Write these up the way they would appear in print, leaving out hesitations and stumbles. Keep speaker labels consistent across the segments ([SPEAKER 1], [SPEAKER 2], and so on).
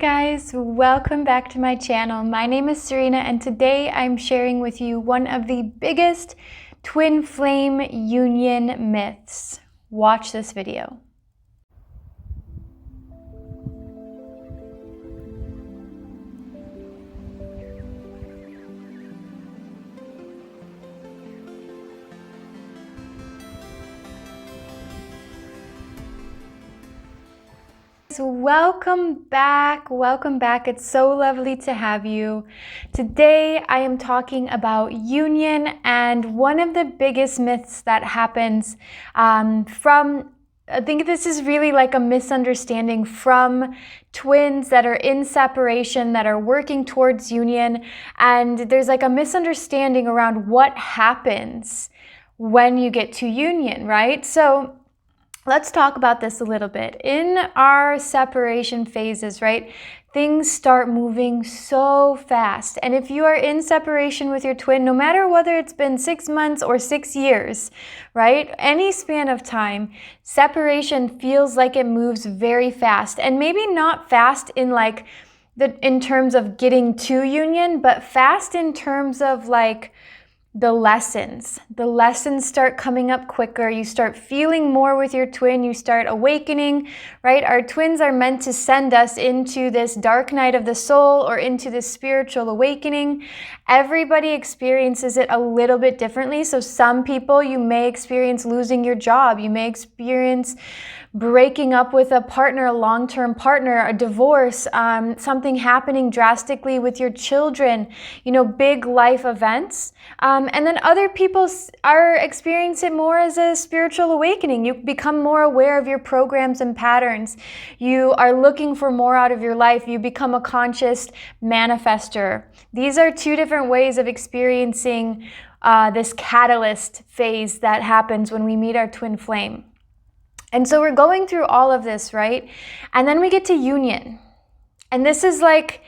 [SPEAKER 1] Guys, welcome back to my channel. My name is Serena and today I'm sharing with you one of the biggest twin flame union myths. Watch this video. So welcome back. It's so lovely to have you. Today I am talking about union and one of the biggest myths that happens I think this is really like a misunderstanding from twins that are in separation, that are working towards union, and there's like a misunderstanding around what happens when you get to union, right? So let's talk about this a little bit. In our separation phases, right, things start moving so fast. And if you are in separation with your twin, no matter whether it's been 6 months or 6 years, right, any span of time, separation feels like it moves very fast. And maybe not fast in like in terms of getting to union, but fast in terms of like the lessons start coming up quicker. You start feeling more with your twin. You start awakening, right? Our twins are meant to send us into this dark night of the soul or into this spiritual awakening. Everybody experiences it a little bit differently. So some people, you may experience losing your job. You may experience breaking up with a partner, a long-term partner, a divorce, something happening drastically with your children, big life events. And then other people are experiencing it more as a spiritual awakening. You become more aware of your programs and patterns. You are looking for more out of your life. You become a conscious manifester. These are two different ways of experiencing this catalyst phase that happens when we meet our twin flame. And so we're going through all of this, right? And then we get to union. And this is like,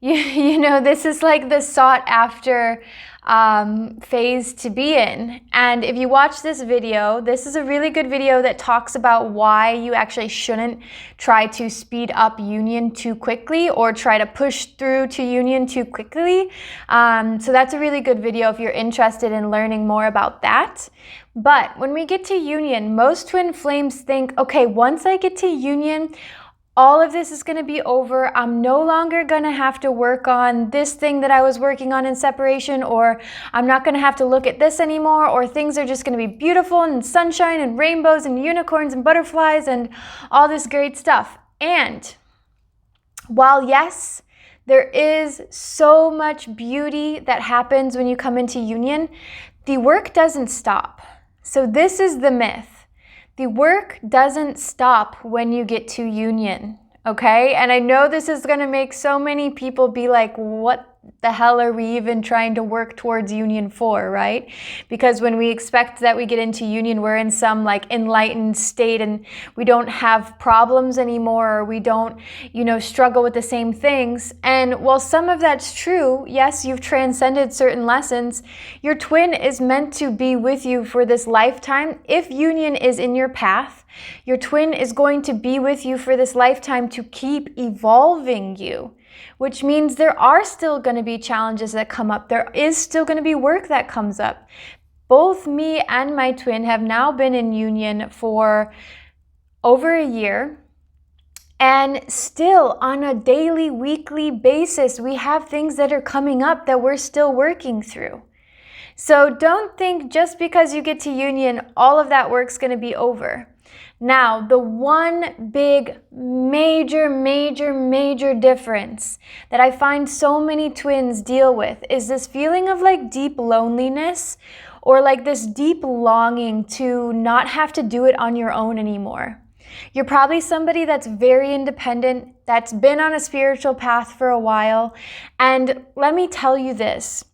[SPEAKER 1] this is like the sought after phase to be in. And if you watch this video, this is a really good video that talks about why you actually shouldn't try to speed up union too quickly or try to push through to union too quickly. So that's a really good video if you're interested in learning more about that. But when we get to union, most twin flames think, okay, once I get to union, all of this is going to be over. I'm no longer going to have to work on this thing that I was working on in separation, or I'm not going to have to look at this anymore, or things are just going to be beautiful and sunshine and rainbows and unicorns and butterflies and all this great stuff. And while yes, there is so much beauty that happens when you come into union, the work doesn't stop. So this is the myth. The work doesn't stop when you get to union, okay? And I know this is going to make so many people be like, what the hell are we even trying to work towards union for, right? Because when we expect that we get into union, we're in some like enlightened state and we don't have problems anymore, or we don't, struggle with the same things. And while some of that's true, yes, you've transcended certain lessons, your twin is meant to be with you for this lifetime. If union is in your path, your twin is going to be with you for this lifetime to keep evolving you. Which means there are still going to be challenges that come up. There is still going to be work that comes up. Both me and my twin have now been in union for over a year. And still on a daily, weekly basis, we have things that are coming up that we're still working through. So don't think just because you get to union, all of that work's going to be over. Now, the one big, major difference that I find so many twins deal with is this feeling of like deep loneliness, or like this deep longing to not have to do it on your own anymore. You're probably somebody that's very independent, that's been on a spiritual path for a while. And let me tell you this,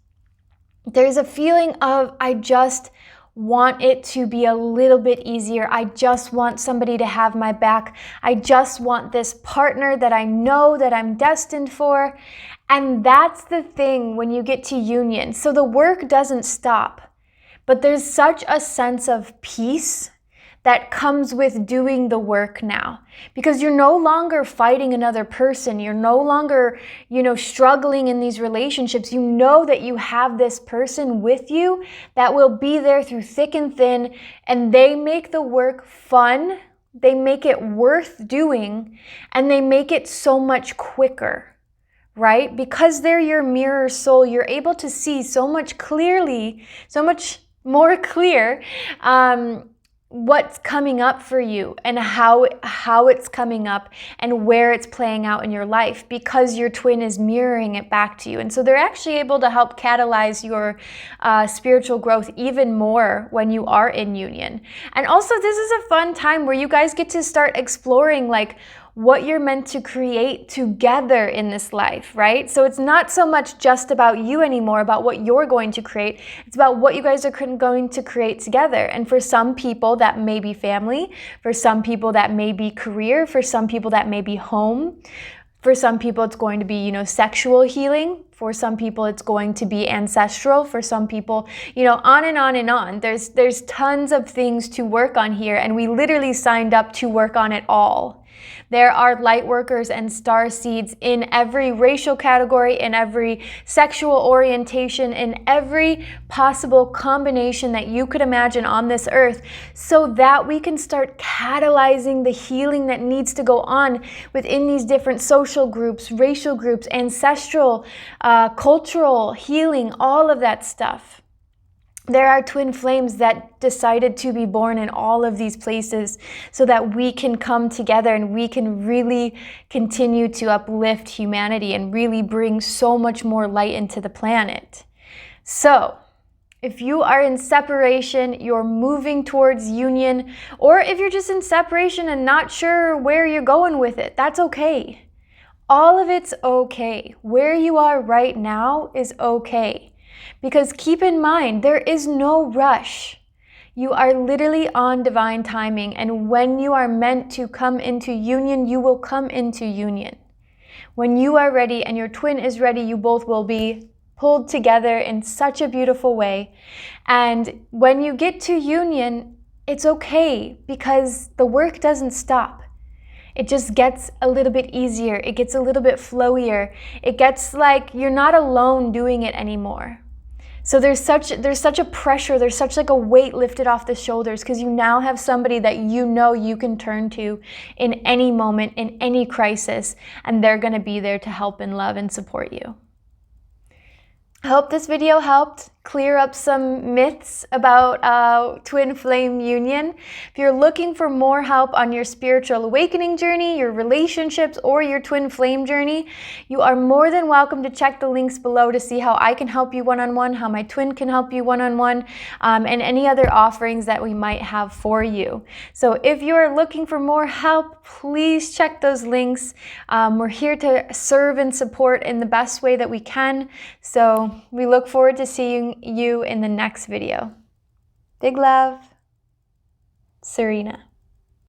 [SPEAKER 1] there's a feeling of, I just want it to be a little bit easier. I just want somebody to have my back. I just want this partner that I know that I'm destined for. And that's the thing when you get to union. So the work doesn't stop, but there's such a sense of peace that comes with doing the work now, because you're no longer fighting another person. You're no longer, struggling in these relationships. You know that you have this person with you that will be there through thick and thin, and they make the work fun. They make it worth doing, and they make it so much quicker, right? Because they're your mirror soul, you're able to see so much clearly, so much more clear, what's coming up for you and how it's coming up and where it's playing out in your life, because your twin is mirroring it back to you. And so they're actually able to help catalyze your spiritual growth even more when you are in union. And also, this is a fun time where you guys get to start exploring like what you're meant to create together in this life, right? So it's not so much just about you anymore, about what you're going to create. It's about what you guys are going to create together. And for some people, that may be family. For some people, that may be career. For some people, that may be home. For some people, it's going to be, sexual healing. For some people, it's going to be ancestral. For some people, on and on and on. There's tons of things to work on here, and we literally signed up to work on it all. There are light workers and star seeds in every racial category, in every sexual orientation, in every possible combination that you could imagine on this earth, so that we can start catalyzing the healing that needs to go on within these different social groups, racial groups, ancestral, cultural healing, all of that stuff. There are twin flames that decided to be born in all of these places so that we can come together and we can really continue to uplift humanity and really bring so much more light into the planet. So, if you are in separation, you're moving towards union, or if you're just in separation and not sure where you're going with it, that's okay. All of it's okay. Where you are right now is okay. Because keep in mind, there is no rush. You are literally on divine timing, and when you are meant to come into union, you will come into union. When you are ready and your twin is ready, you both will be pulled together in such a beautiful way. And when you get to union, it's okay, because the work doesn't stop. It just gets a little bit easier. It gets a little bit flowier. It gets like you're not alone doing it anymore. So there's such a pressure, there's such like a weight lifted off the shoulders, because you now have somebody that you can turn to in any moment, in any crisis, and they're going to be there to help and love and support you. I hope this video helped clear up some myths about twin flame union. If you're looking for more help on your spiritual awakening journey, your relationships, or your twin flame journey, you are more than welcome to check the links below to see how I can help you one-on-one, how my twin can help you one-on-one, and any other offerings that we might have for you. So if you are looking for more help, please check those links. We're here to serve and support in the best way that we can. So we look forward to seeing you in the next video. Big love, Serena.